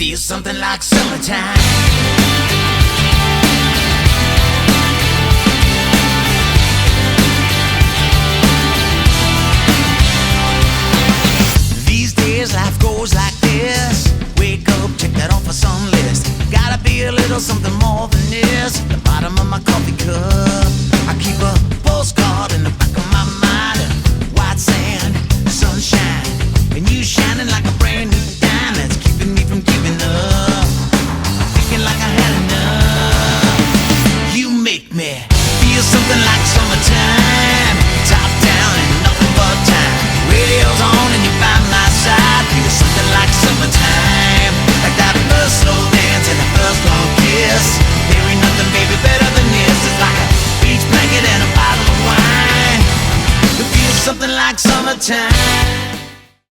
feels something like summertime. These days life goes like this. Wake up, check that off a sun list. Gotta be a little something more than this. The bottom of my coffee cup, I keep a postcard in the back of my mind. White sand, sunshine, and you shining like a brand new dime. That's keeping me from giving up, thinking like I had enough. You make me feel something like summertime. Top down and nothing but time. Radio's on and you're by my side. Feel something like summertime, like that first slow dance and the first long kiss. There ain't nothing, baby, better than this. It's like a beach blanket and a bottle of wine. It feels something like summertime.